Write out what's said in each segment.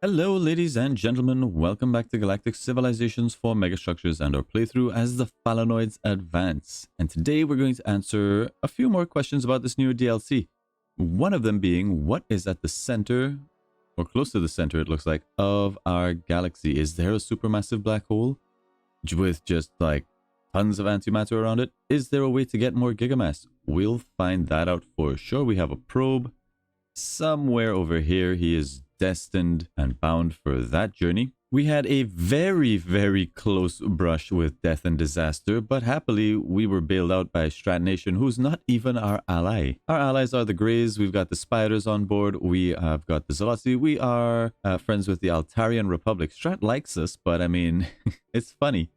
Hello, ladies and gentlemen. Welcome back to Galactic Civilizations for Megastructures and our playthrough as the Phalanoids advance. And today we're going to answer a few more questions about this new DLC. One of them being, what is at the center, or close to the center it looks like, of our galaxy? Is there a supermassive black hole with just like tons of antimatter around it? Is there a way to get more gigamass? We'll find that out for sure. We have a probe somewhere over here. He is destined and bound for that journey. We had a very close brush with death and disaster, but happily we were bailed out by Strat Nation, who's not even our ally. Our allies are the Greys. We've got the Spiders on board. We have got the Zolotzi. We are friends with the Altarian Republic. Strat likes us, but I mean, it's funny.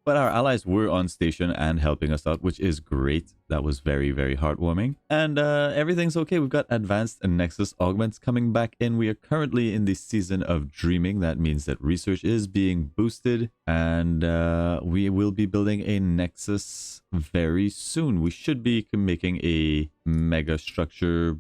But our allies were on station and helping us out, which is great. That was very heartwarming. And everything's okay. We've got advanced and Nexus augments coming back in. We are currently in the season of dreaming. That means that research is being boosted. And we will be building a Nexus very soon. We should be making a mega structure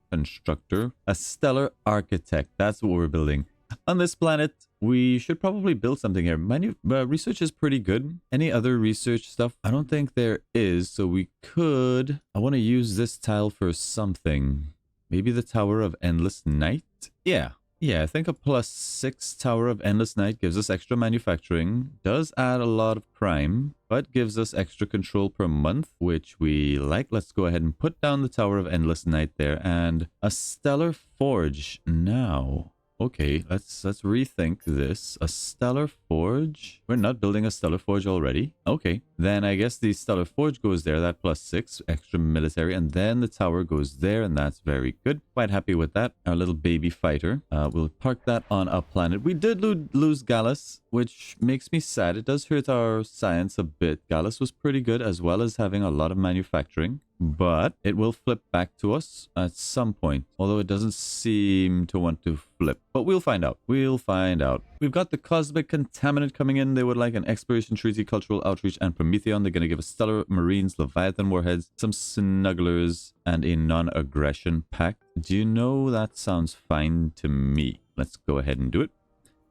constructor. A stellar architect. That's what we're building. On this planet, we should probably build something here. Research is pretty good. Any other research stuff? I don't think there is, so we could... I want to use this tile for something. Maybe the Tower of Endless Night? Yeah, I think a +6 Tower of Endless Night gives us extra manufacturing, does add a lot of crime, but gives us extra control per month, which we like. Let's go ahead and put down the Tower of Endless Night there, and a Stellar Forge now. Okay, let's rethink this. A Stellar Forge? We're not building a Stellar Forge already? Okay, then I guess the Stellar Forge goes there, that +6, extra military, and then the tower goes there, and that's very good. Quite happy with that. Our little baby fighter. We'll park that on our planet. We did lose Gallus, which makes me sad. It does hurt our science a bit. Gallus was pretty good, as well as having a lot of manufacturing. But it will flip back to us at some point, although it doesn't seem to want to flip. But we'll find out. We'll find out. We've got the Cosmic Contaminant coming in. They would like an Exploration Treaty, Cultural Outreach, and Prometheon. They're going to give us Stellar Marines, Leviathan Warheads, some Snugglers, and a non-aggression pact. Do you know, that sounds fine to me. Let's go ahead and do it.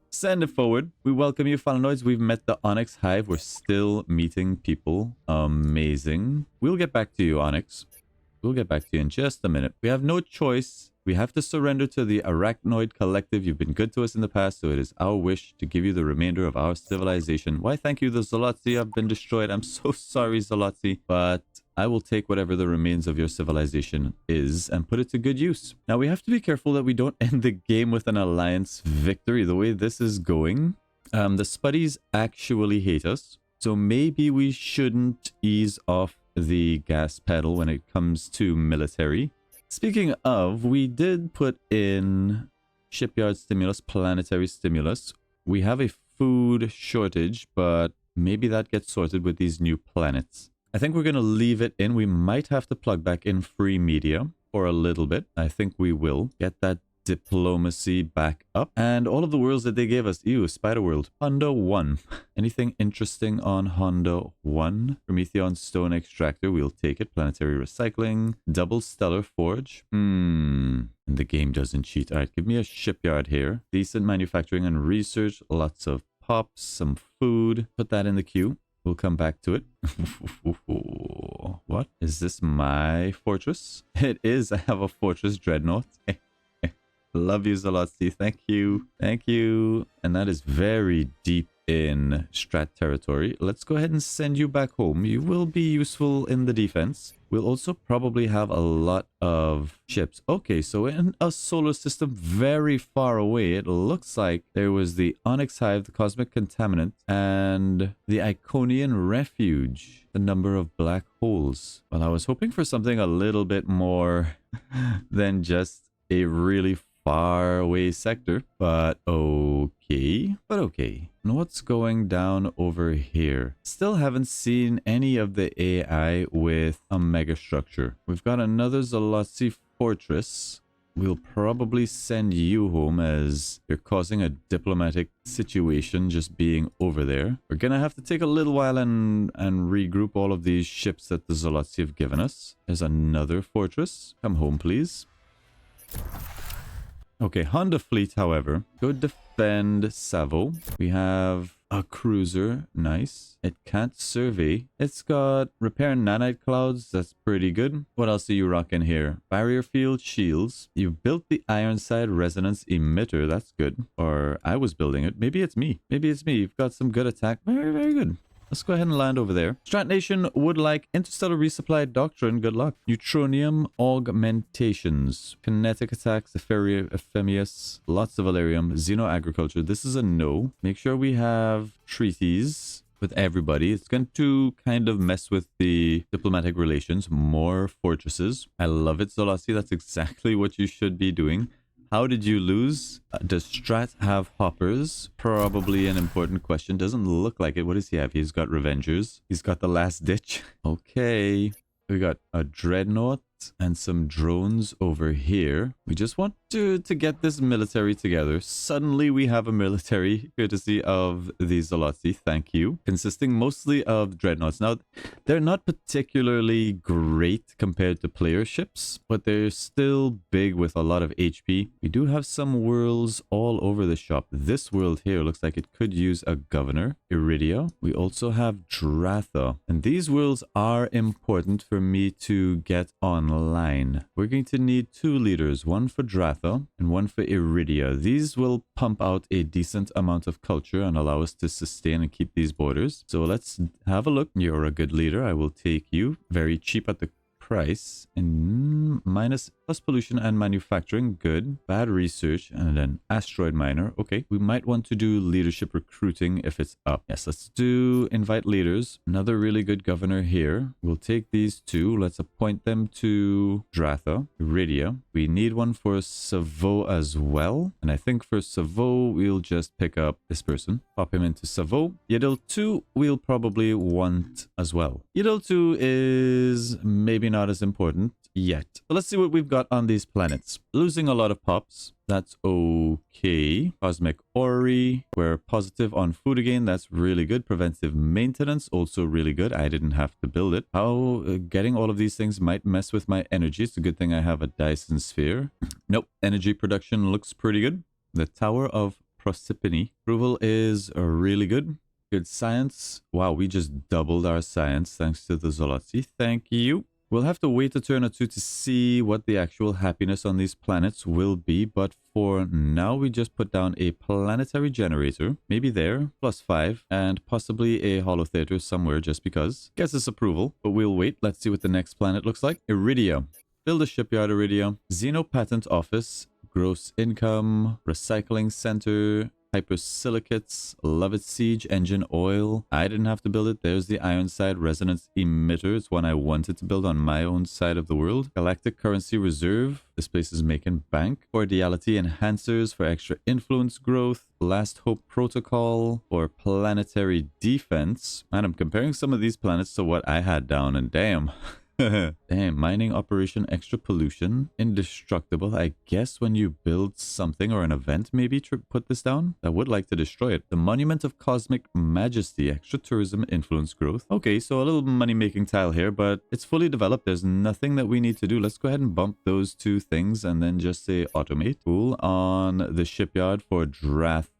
Send it forward. We welcome you, Phalanoids. We've met the Onyx Hive. We're still meeting people. Amazing. We'll get back to you, Onyx. We'll get back to you in just a minute. We have no choice. We have to surrender to the Arachnoid Collective. You've been good to us in the past, so it is our wish to give you the remainder of our civilization. Why, thank you, the Zolotzi have been destroyed. I'm so sorry, Zolotzi, but I will take whatever the remains of your civilization is and put it to good use. Now, we have to be careful that we don't end the game with an alliance victory. The way this is going, the Spuddies actually hate us, so maybe we shouldn't ease off the gas pedal when it comes to military. Speaking of, we did put in shipyard stimulus, planetary stimulus. We have a food shortage, but maybe that gets sorted with these new planets. I think we're going to leave it in. We might have to plug back in free media for a little bit. I think we will get that diplomacy back up. And all of the worlds that they gave us. Ew, Spider World. Honda 1. Anything interesting on Honda 1? Prometheon Stone Extractor. We'll take it. Planetary Recycling. Double Stellar Forge. And the game doesn't cheat. All right, give me a shipyard here. Decent manufacturing and research. Lots of pops. Some food. Put that in the queue. We'll come back to it. What? Is this my fortress? It is. I have a fortress dreadnought. Love you, Zolotzi. Thank you. Thank you. And that is very deep in Strat territory. Let's go ahead and send you back home. You will be useful in the defense. We'll also probably have a lot of ships. Okay, so in a solar system very far away, it looks like there was the Onyx Hive, the Cosmic Contaminant, and the Iconian Refuge. The number of black holes. Well, I was hoping for something a little bit more than just a really far away sector, but okay. And what's going down over here? Still haven't seen any of the AI with a mega structure. We've got another Zolotzi fortress. We'll probably send you home as you're causing a diplomatic situation just being over there. We're gonna have to take a little while and regroup all of these ships that the Zolotzi have given us. There's another fortress. Come home, please. Okay, Honda fleet, however, go defend Savo. We have a cruiser. Nice. It can't survey. It's got repair nanite clouds. That's pretty good. What else are you rocking here? Barrier field shields. You built the Ironside resonance emitter. That's good. Or I was building it. Maybe it's me. Maybe it's me. You've got some good attack. Very, very good. Let's go ahead and land over there. Strat Nation would like Interstellar Resupply Doctrine. Good luck. Neutronium Augmentations. Kinetic Attacks. Ephemius. Lots of Valerium. Xeno Agriculture. This is a no. Make sure we have treaties with everybody. It's going to kind of mess with the diplomatic relations. More fortresses. I love it, Zolasi. That's exactly what you should be doing. How did you lose? Does Strat have hoppers? Probably an important question. Doesn't look like it. What does he have? He's got Revengers. He's got the Last Ditch. Okay. We got a Dreadnought and some drones over here. We just want to get this military together. Suddenly we have a military, courtesy of the Zolotzi. Thank you. Consisting mostly of dreadnoughts. Now, they're not particularly great compared to player ships, but they're still big with a lot of HP. We do have some worlds all over the shop. This world here looks like it could use a governor. Iridia. We also have Dratha. And these worlds are important for me to get online. We're going to need 2 leaders, one for Dratha and one for Iridia. These will pump out a decent amount of culture and allow us to sustain and keep these borders. So let's have a look. You're a good leader. I will take you. Very cheap at the price, and minus plus pollution and manufacturing. Good. Bad research, and then asteroid miner. Okay, we might want to do leadership recruiting if it's up. Yes, let's do invite leaders. Another really good governor here. We'll take these 2. Let's appoint them to Dratha, Iridia. We need one for Savo as well, and I think for Savo we'll just pick up this person, pop him into Savo. Yadil 2 we'll probably want as well. Yadil 2 is maybe not as important yet. But let's see what we've got on these planets. Losing a lot of pops. That's okay. Cosmic Ori. We're positive on food again. That's really good. Preventive maintenance. Also really good. I didn't have to build it. How getting all of these things might mess with my energy. It's a good thing I have a Dyson sphere. Nope. Energy production looks pretty good. The Tower of Proserpine. Approval is really good. Good science. Wow, we just doubled our science thanks to the Zolotzi. Thank you. We'll have to wait a turn or 2 to see what the actual happiness on these planets will be, but for now we just put down a planetary generator, maybe there, +5, and possibly a holotheater somewhere just because. Gets us approval, but we'll wait. Let's see what the next planet looks like. Iridia. Build a shipyard, Iridia. Xeno Patent Office. Gross income. Recycling center. Hypersilicates, love it, siege, engine oil. I didn't have to build it. There's the Ironside resonance emitter. It's one I wanted to build on my own side of the world. Galactic currency reserve. This place is making bank. Cordiality enhancers for extra influence growth. Last hope protocol for planetary defense. Man, I'm comparing some of these planets to what I had down, and damn. Damn, mining operation, extra pollution, indestructible. I guess when you build something or an event, maybe put this down. I would like to destroy it. The Monument of Cosmic Majesty, extra tourism, influence growth. Okay, so a little money-making tile here, but it's fully developed. There's nothing that we need to do. Let's go ahead and bump those 2 things and then just say automate. Cool. On the shipyard for Drath.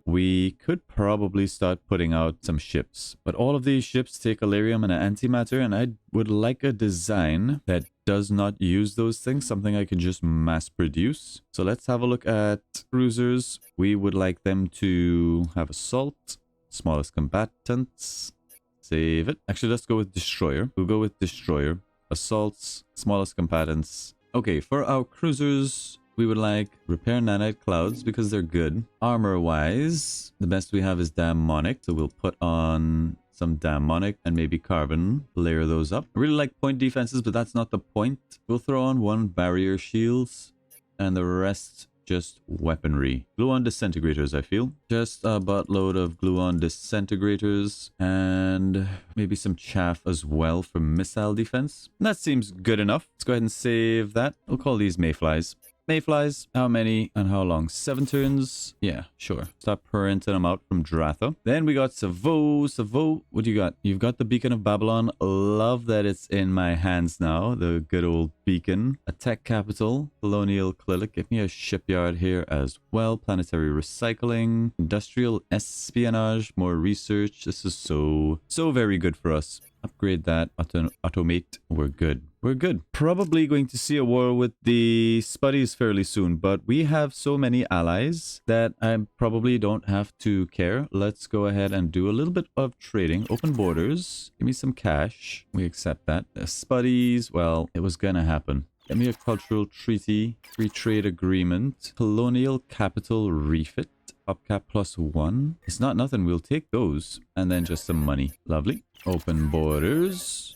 We could probably start putting out some ships, but all of these ships take Alarium and antimatter, and I would like a design that does not use those things, something I can just mass produce. So let's have a look at cruisers. We would like them to have assault, smallest combatants, save it. Actually, let's go with destroyer. We'll go with destroyer, assaults, smallest combatants. Okay, for our cruisers, we would like repair nanite clouds because they're good. Armor-wise, the best we have is Daemonic, so we'll put on some Daemonic and maybe Carbon, layer those up. I really like point defenses, but that's not the point. We'll throw on 1 barrier shields and the rest just weaponry. Gluon disintegrators, I feel. Just a buttload of gluon disintegrators and maybe some chaff as well for missile defense. That seems good enough. Let's go ahead and save that. We'll call these mayflies. Mayflies, how many and how long? 7 turns? Yeah, sure. Start parenting them out from Dratha. Then we got Savo. Savo, what do you got? You've got the Beacon of Babylon. Love that it's in my hands now. The good old beacon. A tech capital. Colonial clinic. Give me a shipyard here as well. Planetary recycling. Industrial espionage. More research. This is so very good for us. Upgrade that. Automate. We're good. We're good. Probably going to see a war with the Spuddies fairly soon, but we have so many allies that I probably don't have to care. Let's go ahead and do a little bit of trading. Open borders. Give me some cash. We accept that. The Spuddies, well, it was gonna happen. Give me a cultural treaty. Free trade agreement. Colonial capital refit. Upcap +1. It's not nothing. We'll take those. And then just some money. Lovely. Open borders.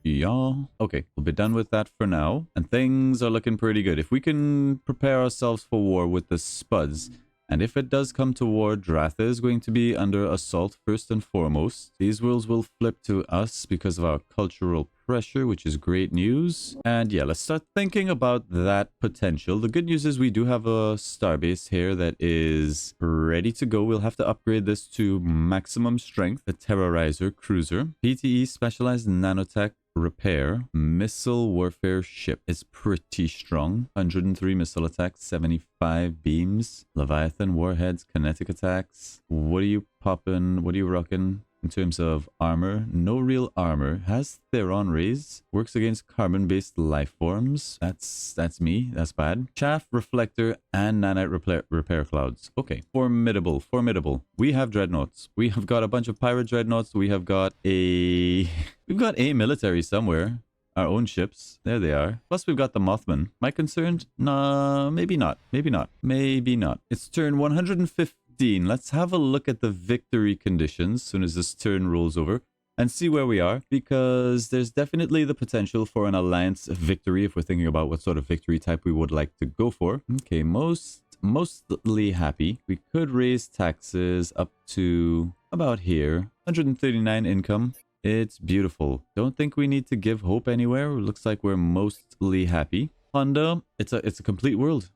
Yeah. Okay, we'll be done with that for now. And things are looking pretty good. If we can prepare ourselves for war with the Spuds, and if it does come to war, Dratha is going to be under assault first and foremost. These worlds will flip to us because of our cultural pressure, which is great news. And yeah, let's start thinking about that potential. The good news is we do have a starbase here that is ready to go. We'll have to upgrade this to maximum strength. The Terrorizer cruiser. PTE specialized nanotech repair. Missile warfare ship is pretty strong. 103 missile attacks, 75 beams. Leviathan warheads, kinetic attacks. What are you popping? What are you rocking? In terms of armor, no real armor. Has Theron rays. Works against carbon-based life forms. That's me. That's bad. Chaff, reflector, and nanite repair clouds. Okay. Formidable. Formidable. We have dreadnoughts. We have got a bunch of pirate dreadnoughts. We have got a... We've got a military somewhere. Our own ships. There they are. Plus we've got the Mothman. Am I concerned? Nah, maybe not. Maybe not. Maybe not. It's turn 150. Let's have a look at the victory conditions as soon as this turn rolls over and see where we are, because there's definitely the potential for an alliance victory if we're thinking about what sort of victory type we would like to go for. Okay, mostly happy. We could raise taxes up to about here. 139 income. It's beautiful. Don't think we need to give hope anywhere. It looks like we're mostly happy. Honda, it's a complete world.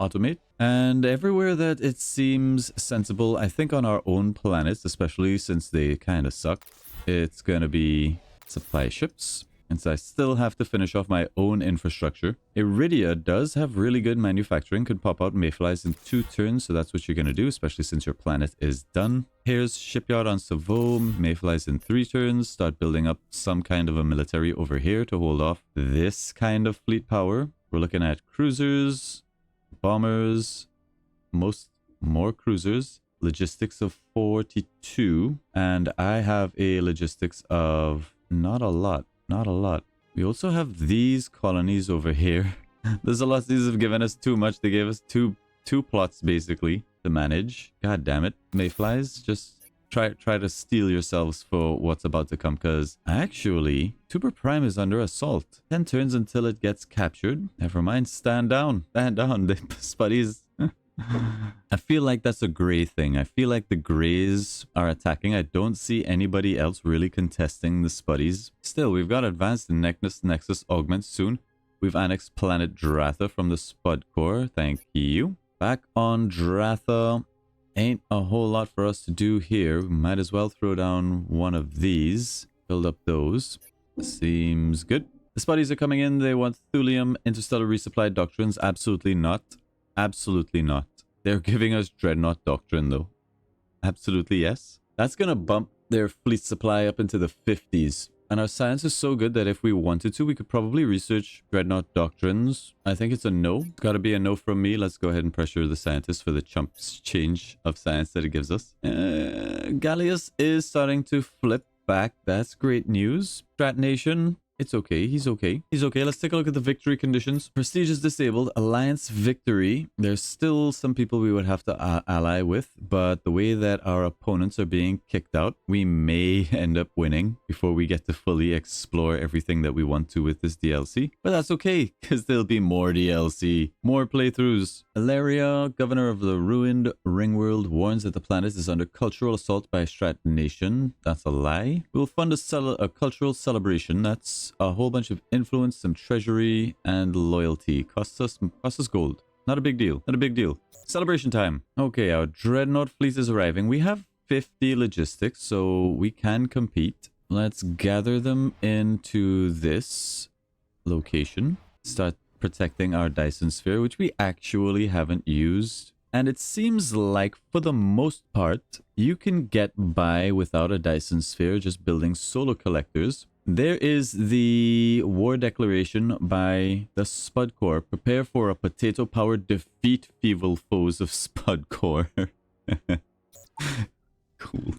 Automate. And everywhere that it seems sensible, I think on our own planets, especially since they kind of suck, it's gonna be supply ships. And so I still have to finish off my own infrastructure. Iridia does have really good manufacturing, could pop out mayflies in 2 turns, so that's what you're gonna do, especially since your planet is done. Here's shipyard on Savo, mayflies in 3 turns, start building up some kind of a military over here to hold off this kind of fleet power. We're looking at cruisers, bombers, more cruisers, logistics of 42, and I have a logistics of not a lot. We also have these colonies over here. There's a lot. These have given us too much. They gave us two plots basically to manage. God damn it. Mayflies, just try to steel yourselves for what's about to come, because actually Tuber Prime is under assault. 10 turns until it gets captured. Never mind. Stand down. Stand down. The Spuddies. I feel like that's a gray thing. I feel like the grays are attacking. I don't see anybody else really contesting the Spuddies. Still, we've got advanced Nexus augments soon. We've annexed planet Dratha from the Spud Core. Thank you. Back on Dratha. Ain't a whole lot for us to do here. We might as well throw down one of these. Build up those. Seems good. The Spuddies are coming in. They want thulium, interstellar resupply doctrines. Absolutely not. Absolutely not. They're giving us Dreadnought Doctrine, though. Absolutely yes. That's going to bump their fleet supply up into the 50s. And our science is so good that if we wanted to, we could probably research Dreadnought Doctrines. I think it's a no. It's got to be a no from me. Let's go ahead and pressure the scientists for the chumps change of science that it gives us. Gallius is starting to flip back. That's great news. Strat Nation. It's okay. He's okay. He's okay. Let's take a look at the victory conditions. Prestige is disabled. Alliance victory. There's still some people we would have to ally with, but the way that our opponents are being kicked out, we may end up winning before we get to fully explore everything that we want to with this DLC. But that's okay, because there'll be more DLC, more playthroughs. Ilaria, governor of the ruined Ringworld, warns that the planet is under cultural assault by Strat Nation. That's a lie. We'll fund a cultural celebration. That's us a whole bunch of influence, some treasury, and loyalty. Costs us gold. Not a big deal. Not a big deal. Celebration time. Okay, our dreadnought fleet is arriving. We have 50 logistics, so we can compete. Let's gather them into this location. Start protecting our Dyson sphere, which we actually haven't used. And it seems like, for the most part, you can get by without a Dyson sphere, just building solar collectors. There is the war declaration by the Spud Corps. Prepare for a potato-powered defeat feeble foes of Spud Corps. Cool.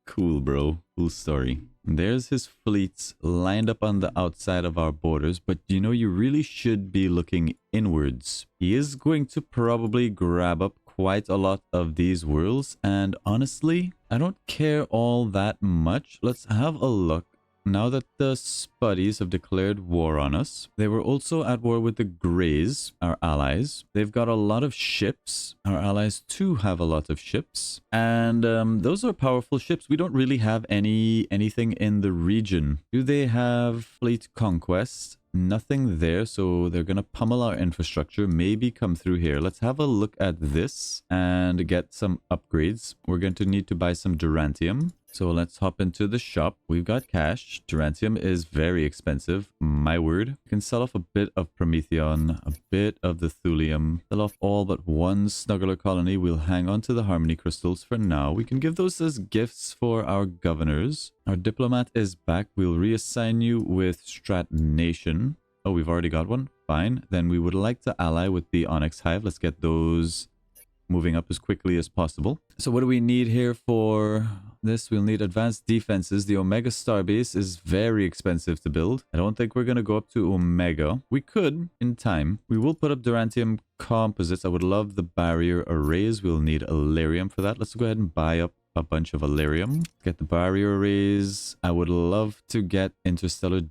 Cool, bro. Cool story. There's his fleets lined up on the outside of our borders, but you know, you really should be looking inwards. He is going to probably grab up quite a lot of these worlds, and honestly, I don't care all that much. Let's have a look. Now that the Spuddies have declared war on us, they were also at war with the Greys, our allies. They've got a lot of ships. Our allies too have a lot of ships. And those are powerful ships. We don't really have anything in the region. Do they have fleet conquest? Nothing there, so they're gonna pummel our infrastructure, maybe come through here. Let's have a look at this and get some upgrades. We're going to need to buy some Durantium. So let's hop into the shop. We've got cash. Durantium is very expensive, my word. We can sell off a bit of Prometheon, a bit of the Thulium, sell off all but one Snuggler colony. We'll hang on to the Harmony crystals for now. We can give those as gifts for our governors. Our diplomat is back. We'll reassign you with Strat Nation. Oh, we've already got one. Fine. Then we would like to ally with the Onyx Hive. Let's get those moving up as quickly as possible. So what do we need here for this? We'll need advanced defenses. The Omega Starbase is very expensive to build. I don't think we're going to go up to Omega. We could in time. We will put up Durantium composites. I would love the barrier arrays. We'll need Illyrium for that. Let's go ahead and buy up a bunch of Illyrium. Get the barrier arrays. I would love to get interstellar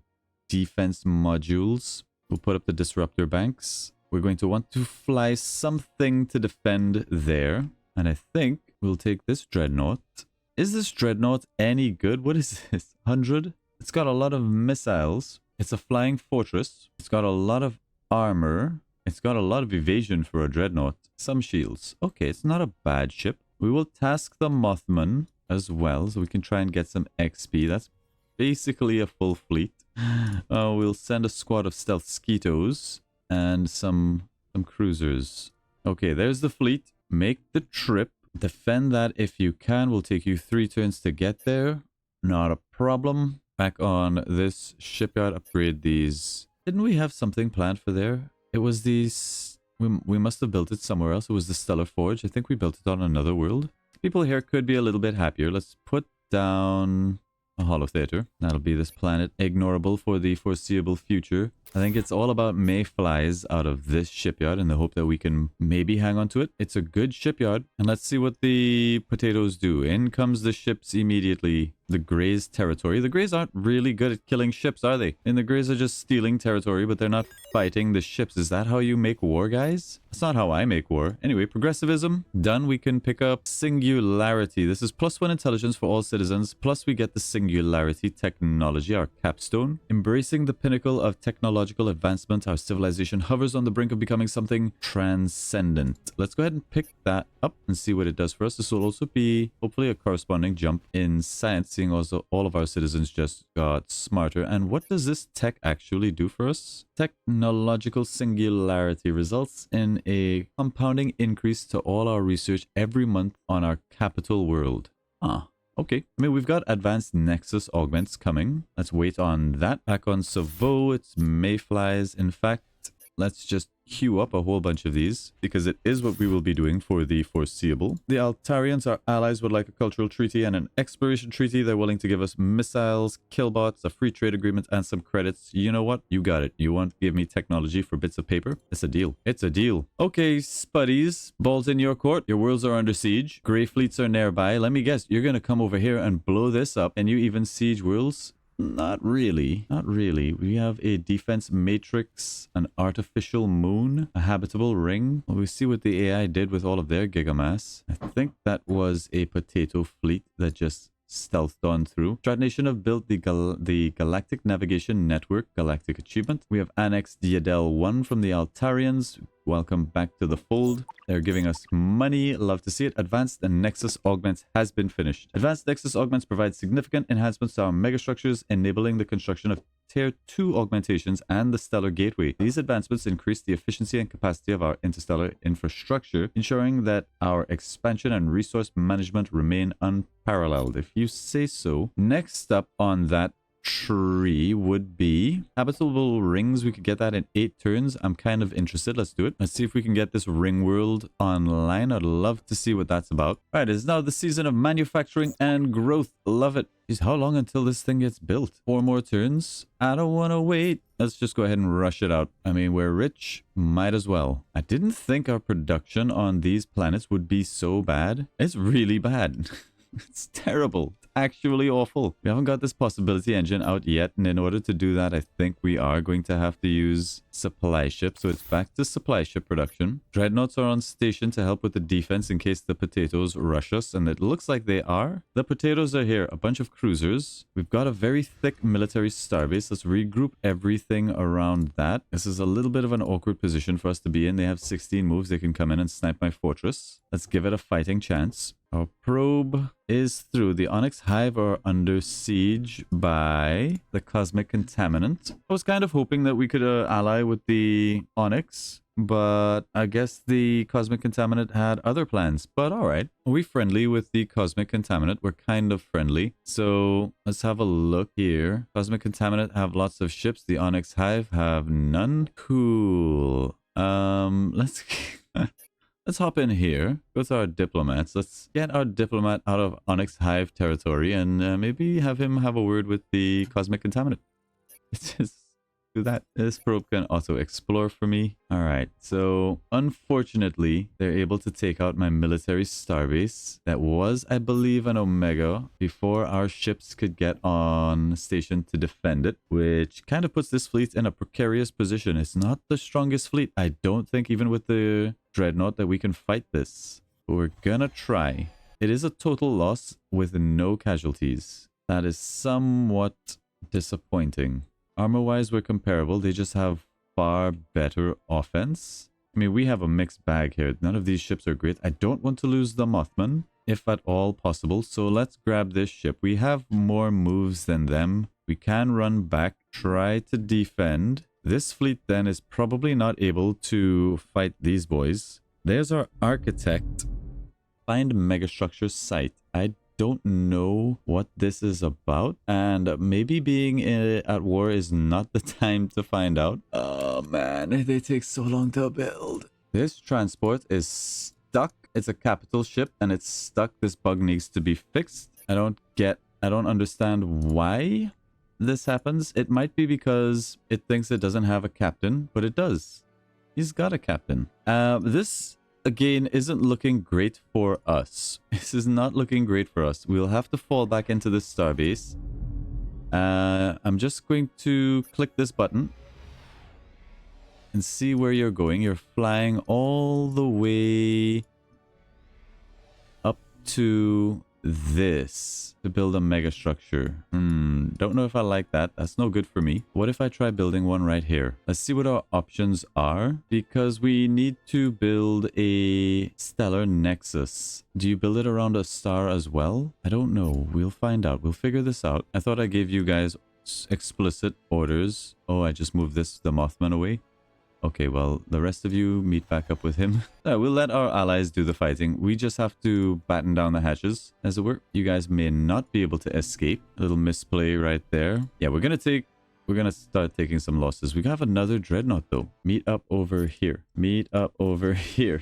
defense modules. We'll put up the disruptor banks. We're going to want to fly something to defend there. And I think we'll take this dreadnought. Is this dreadnought any good? What is this? 100? It's got a lot of missiles. It's a flying fortress. It's got a lot of armor. It's got a lot of evasion for a dreadnought. Some shields. Okay, it's not a bad ship. We will task the Mothman as well, so we can try and get some XP. That's basically a full fleet. We'll send a squad of stealth Skeetos and some cruisers. Okay, there's the fleet. Make the trip. Defend that if you can. Will take you 3 turns to get there. Not a problem. Back on this shipyard, upgrade these. Didn't we have something planned for there? It was these... We must have built it somewhere else. It was the Stellar Forge. I think we built it on another world. People here could be a little bit happier. Let's put down a Holo Theater. That'll be this planet ignorable for the foreseeable future. I think it's all about mayflies out of this shipyard in the hope that we can maybe hang on to it. It's a good shipyard. And let's see what the potatoes do. In comes the ships immediately. The Greys territory. The Greys aren't really good at killing ships, are they? And the Greys are just stealing territory, but they're not fighting the ships. Is that how you make war, guys? That's not how I make war. Anyway, progressivism. Done. We can pick up singularity. This is +1 intelligence for all citizens. Plus we get the singularity technology, our capstone. Embracing the pinnacle of technological advancement, our civilization hovers on the brink of becoming something transcendent. Let's go ahead and pick that up and see what it does for us. This will also be hopefully a corresponding jump in science. Also, all of our citizens just got smarter. And what does this tech actually do for us? Technological singularity results in a compounding increase to all our research every month on our capital world. Okay. I mean, we've got advanced Nexus augments coming. Let's wait on that. Back on Savo, it's mayflies. In fact, let's just queue up a whole bunch of these because it is what we will be doing for the foreseeable. The Altarians, our allies, would like a cultural treaty and an exploration treaty. They're willing to give us missiles, killbots, a free trade agreement, and some credits. You know what? You got it. You want to give me technology for bits of paper? It's a deal. It's a deal. Okay, Spuddies, balls in your court. Your worlds are under siege. Grey fleets are nearby. Let me guess, you're going to come over here and blow this up, and you even siege worlds? Not really. Not really. We have a defense matrix, an artificial moon, a habitable ring. Well, we see what the AI did with all of their gigamass. I think that was a potato fleet that just stealthed on through. Strat Nation have built the Galactic Navigation Network Galactic achievement. We have annexed Diadel 1 from the Altarians. Welcome back to the fold. They're giving us money. Love to see it. Advanced and Nexus Augments has been finished. Advanced Nexus Augments provide significant enhancements to our megastructures, enabling the construction of Tier 2 augmentations and the Stellar Gateway. These advancements increase the efficiency and capacity of our interstellar infrastructure, ensuring that our expansion and resource management remain unparalleled, if you say so. Next up on that tree would be habitable rings. We could get that in 8 turns. I'm kind of interested. Let's do it. Let's see if we can get this ring world online. I'd love to see what that's about. All right, it's now the season of manufacturing and growth. Love it. Jeez, how long until this thing gets built? 4 more turns? I don't want to wait. Let's just go ahead and rush it out. I mean, we're rich. Might as well. I didn't think our production on these planets would be so bad. It's really bad. It's terrible. It's actually awful. We haven't got this possibility engine out yet, and in order to do that, I think we are going to have to use supply ship. So it's back to supply ship production. Dreadnoughts are on station to help with the defense in case the potatoes rush us, and it looks like they are. The potatoes are here. A bunch of cruisers. We've got a very thick military starbase. Let's regroup everything around that. This is a little bit of an awkward position for us to be in. They have 16 moves. They can come in and snipe my fortress. Let's give it a fighting chance. Our probe is through. The Onyx Hive are under siege by the Cosmic Contaminant. I was kind of hoping that we could ally with the Onyx, but I guess the Cosmic Contaminant had other plans. But all right. Are we friendly with the Cosmic Contaminant? We're kind of friendly. So let's have a look here. Cosmic Contaminant have lots of ships. The Onyx Hive have none. Cool. Let's... Let's hop in here, go to our diplomats. Let's get our diplomat out of Onyx Hive territory and maybe have him have a word with the Cosmic Contaminant. Let's just do that. This probe can auto explore for me. All right, so unfortunately, they're able to take out my military starbase. That was, I believe, an Omega before our ships could get on station to defend it, which kind of puts this fleet in a precarious position. It's not the strongest fleet. I don't think even with the Dreadnought that we can fight this, but we're gonna try. It is a total loss with no casualties. That is somewhat disappointing. Armor wise, we're comparable. They just have far better offense. I mean, we have a mixed bag here. None of these ships are great. I don't want to lose the Mothman, if at all possible. So let's grab this ship. We have more moves than them. We can run back, try to defend. This fleet then is probably not able to fight these boys. There's our architect. Find megastructure site. I don't know what this is about, and maybe being at war is not the time to find out. Oh man, they take so long to build. This transport is stuck. It's a capital ship and it's stuck. This bug needs to be fixed. I don't understand why this happens. It might be because it thinks it doesn't have a captain, but it does. He's got a captain. This again isn't looking great for us. This is not looking great for us. We'll have to fall back into this starbase. I'm just going to click this button and see where you're going. You're flying all the way up to this to build a mega structure. Don't know if I like that. That's no good for me. What if I try building one right here? Let's see what our options are, because we need to build a stellar nexus. Do you build it around a star as well? I don't know. We'll find out. We'll figure this out. I thought I gave you guys explicit orders. Oh, I just moved the Mothman away. Okay, well, the rest of you meet back up with him. We'll let our allies do the fighting. We just have to batten down the hatches, as it were. You guys may not be able to escape. A little misplay right there. Yeah, we're gonna start taking some losses. We have another dreadnought, though. Meet up over here. Meet up over here.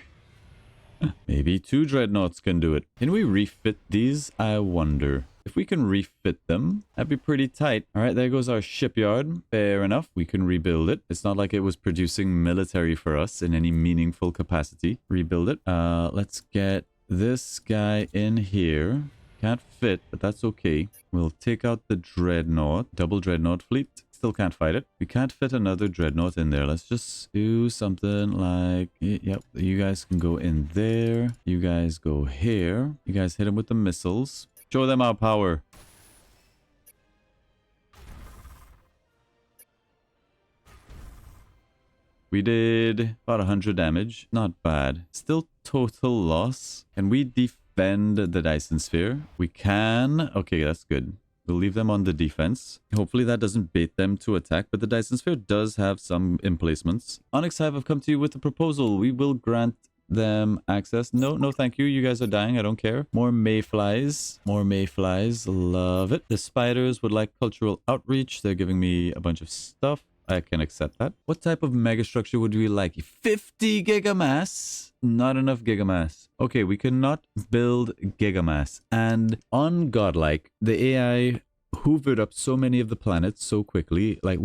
Maybe 2 dreadnoughts can do it. Can we refit these? I wonder. If we can refit them, that'd be pretty tight. All right, there goes our shipyard. Fair enough. We can rebuild it. It's not like it was producing military for us in any meaningful capacity. Rebuild it. Let's get this guy in here. Can't fit, but that's okay. We'll take out the dreadnought. Double dreadnought fleet. Still can't fight it. We can't fit another dreadnought in there. Let's just do something like... Yep, you guys can go in there. You guys go here. You guys hit him with the missiles. Show them our power. We did about 100 damage. Not bad. Still total loss. Can we defend the Dyson Sphere? We can. Okay, that's good. We'll leave them on the defense. Hopefully that doesn't bait them to attack, but the Dyson Sphere does have some emplacements. Onyx Hive have come to you with a proposal. We will grant them access. No, thank you. You guys are dying. I don't care. More mayflies. More mayflies. Love it. The spiders would like cultural outreach. They're giving me a bunch of stuff. I can accept that. What type of megastructure would we like? 50 gigamass? Not enough gigamass. Okay, we cannot build gigamass. And on Godlike, the AI hoovered up so many of the planets so quickly. Like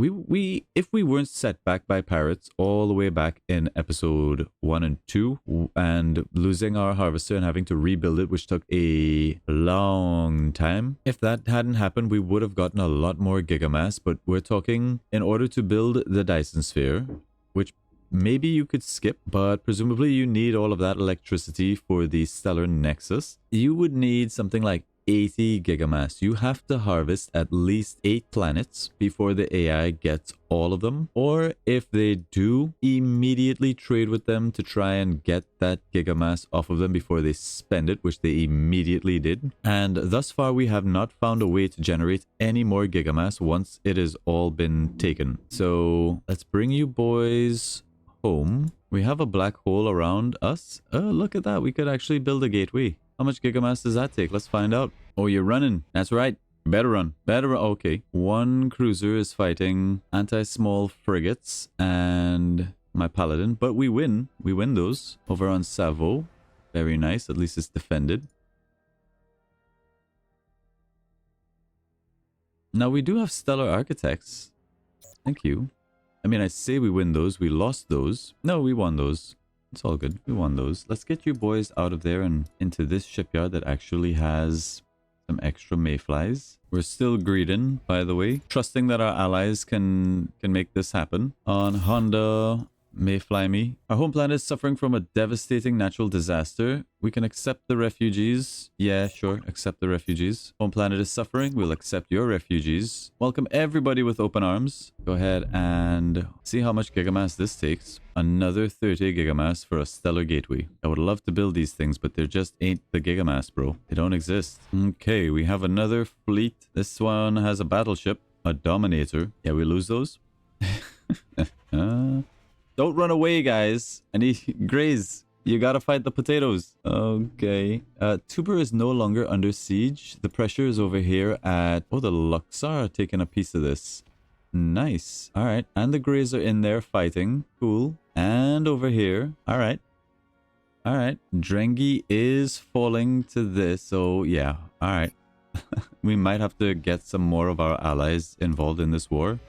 if we weren't set back by pirates all the way back in episode 1 and 2 and losing our harvester and having to rebuild it, which took a long time, if that hadn't happened, we would have gotten a lot more gigamass. But we're talking, in order to build the Dyson Sphere, which maybe you could skip, but presumably you need all of that electricity for the stellar nexus, you would need something like 80 gigamass. You have to harvest at least 8 planets before the AI gets all of them. Or if they do, immediately trade with them to try and get that gigamass off of them before they spend it, which they immediately did. And thus far, we have not found a way to generate any more gigamass once it has all been taken. So let's bring you boys home. We have a black hole around us. Oh, look at that. We could actually build a gateway. How much gigamass does that take? Let's find out. Oh, you're running. That's right. Better run. Better run. Okay. One cruiser is fighting anti-small frigates and my paladin. But we win. We win those. Over on Savo. Very nice. At least it's defended. Now, we do have stellar architects. Thank you. I mean, I say we win those. We lost those. No, we won those. It's all good. We won those. Let's get you boys out of there and into this shipyard that actually has some extra mayflies. We're still greeding, by the way, trusting that our allies can make this happen. On Honda, mayfly me. Our home planet is suffering from a devastating natural disaster. We can accept the refugees. Yeah, sure. Accept the refugees. Home planet is suffering. We'll accept your refugees. Welcome everybody with open arms. Go ahead and see how much gigamass this takes. Another 30 gigamass for a stellar gateway. I would love to build these things, but there just ain't the gigamass, bro. They don't exist. Okay, we have another fleet. This one has a battleship, a dominator. Yeah, we lose those. Don't run away, guys. I need graze. You gotta fight the potatoes. Okay. Tuber is no longer under siege. The pressure is over here at... Oh, the Luxar are taking a piece of this. Nice. All right. And the Greys are in there fighting. Cool. And over here. All right. All right. Drengi is falling to this. So, yeah. All right. We might have to get some more of our allies involved in this war.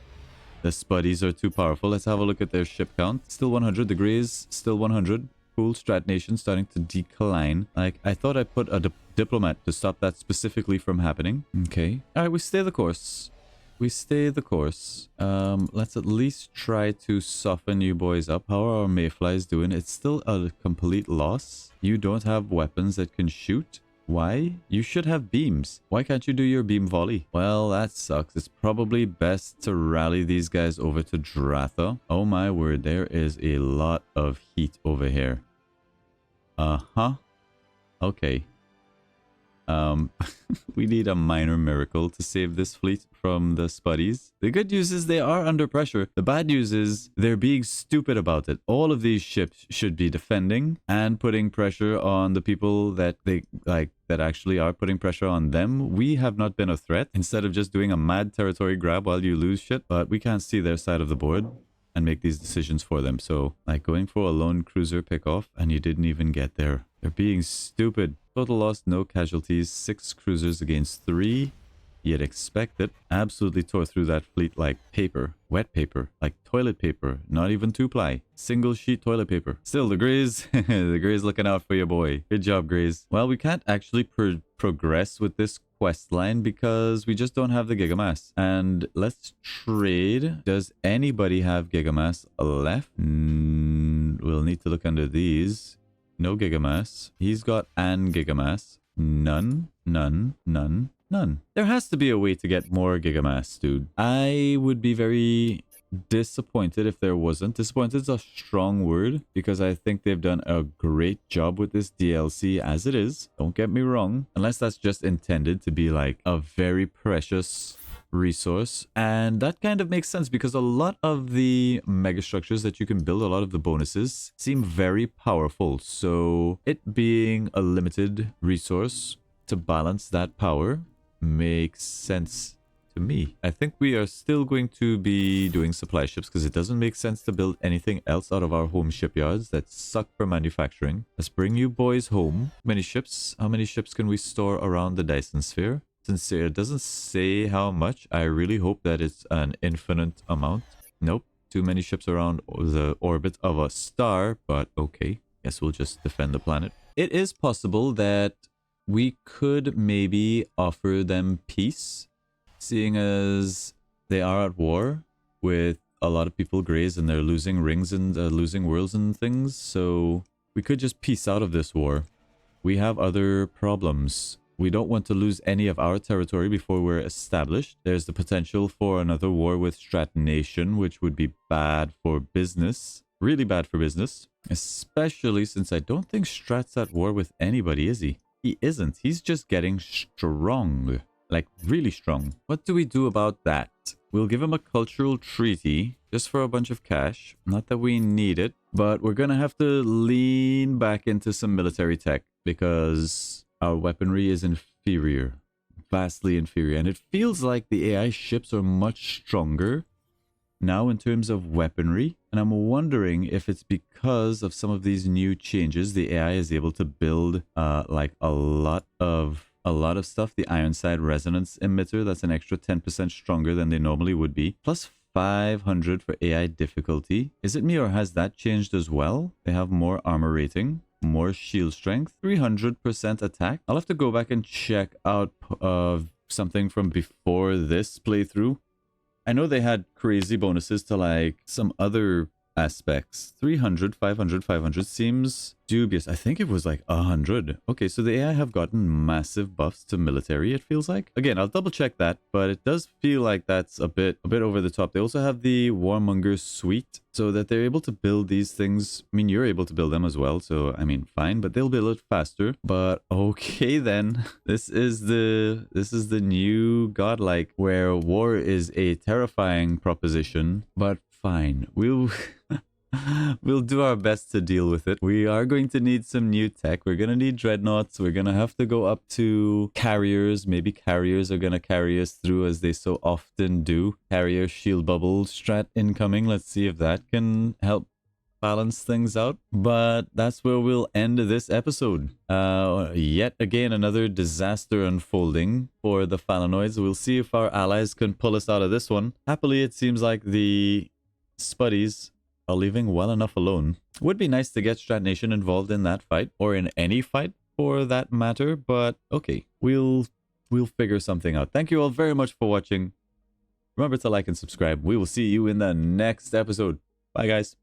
The Spuddies are too powerful. Let's have a look at their ship count. Still 100. The Greys, still 100. Cool. Strat Nation starting to decline. Like, I thought I put a diplomat to stop that specifically from happening. Okay. All right, we stay the course. We stay the course. Let's at least try to soften you boys up. How are our mayflies doing? It's still a complete loss. You don't have weapons that can shoot. Why? You should have beams. Why can't you do your beam volley? Well, that sucks. It's probably best to rally these guys over to Dratha. Oh my word, there is a lot of heat over here. Uh-huh. Okay. We need a minor miracle to save this fleet from the Spuddies. The good news is they are under pressure. The bad news is they're being stupid about it. All of these ships should be defending and putting pressure on the people that that actually are putting pressure on them. We have not been a threat, instead of just doing a mad territory grab while you lose shit. But we can't see their side of the board and make these decisions for them. So, like, going for a lone cruiser pickoff and you didn't even get there. They're being stupid. Total loss, no casualties. 6 cruisers against 3. You'd expect it. Absolutely tore through that fleet like paper. Wet paper. Like toilet paper. Not even 2-ply. Single sheet toilet paper. Still, the Greys. The Greys looking out for your boy. Good job, Greys. Well, we can't actually progress with this quest line because we just don't have the gigamass. And let's trade. Does anybody have gigamass left? We'll need to look under these. No gigamass. He's got an gigamass. None. none, none, none. There has to be a way to get more Gigamass, dude. I would be very disappointed if there wasn't. Disappointed is a strong word because I think they've done a great job with this DLC as it is. Don't get me wrong. Unless that's just intended to be like a very precious resource, and that kind of makes sense because a lot of the mega structures that you can build, a lot of the bonuses seem very powerful, so it being a limited resource to balance that power makes sense to me. I think we are still going to be doing supply ships because it doesn't make sense to build anything else out of our home shipyards that suck for manufacturing. Let's bring you boys home. Many ships? How many ships can we store around the Dyson sphere? Since it doesn't say how much, I really hope that it's an infinite amount. Nope. Too many ships around the orbit of a star, but okay. Guess we'll just defend the planet. It is possible that we could maybe offer them peace, seeing as they are at war with a lot of people Greys and they're losing rings and losing worlds and things. So we could just peace out of this war. We have other problems. We don't want to lose any of our territory before we're established. There's the potential for another war with Strat Nation, which would be bad for business. Really bad for business. Especially since I don't think Strat's at war with anybody, is he? He isn't. He's just getting strong. Like, really strong. What do we do about that? We'll give him a cultural treaty just for a bunch of cash. Not that we need it, but we're gonna have to lean back into some military tech because our weaponry is inferior, vastly inferior, and it feels like the AI ships are much stronger now in terms of weaponry, and I'm wondering if it's because of some of these new changes the AI is able to build like a lot of stuff. The Ironside resonance emitter, that's an extra 10% stronger than they normally would be, plus 500 for AI difficulty. Is it me or has that changed as well? They have more armor rating, more shield strength, 300% attack. I'll have to go back and check out something from before this playthrough. I know they had crazy bonuses to like some other aspects. 300, 500, 500 seems dubious. I think it was like 100. Okay, so the AI have gotten massive buffs to military, it feels like. Again, I'll double check that, but it does feel like that's a bit over the top. They also have the Warmonger suite, so that they're able to build these things. I mean, you're able to build them as well, so I mean, fine, but they'll build it faster. But okay then. This is the new Godlike, where war is a terrifying proposition, but fine. We'll do our best to deal with it. We are going to need some new tech. We're going to need dreadnoughts. We're going to have to go up to carriers. Maybe carriers are going to carry us through as they so often do. Carrier shield bubble strat incoming. Let's see if that can help balance things out. But that's where we'll end this episode. Yet again, another disaster unfolding for the Phalanoids. We'll see if our allies can pull us out of this one. Happily, it seems like the Spuddies are leaving well enough alone. Would be nice to get Strat Nation involved in that fight, or in any fight for that matter, but okay, we'll figure something out. Thank you all very much for watching. Remember to like and subscribe. We will see you in the next episode. Bye, guys.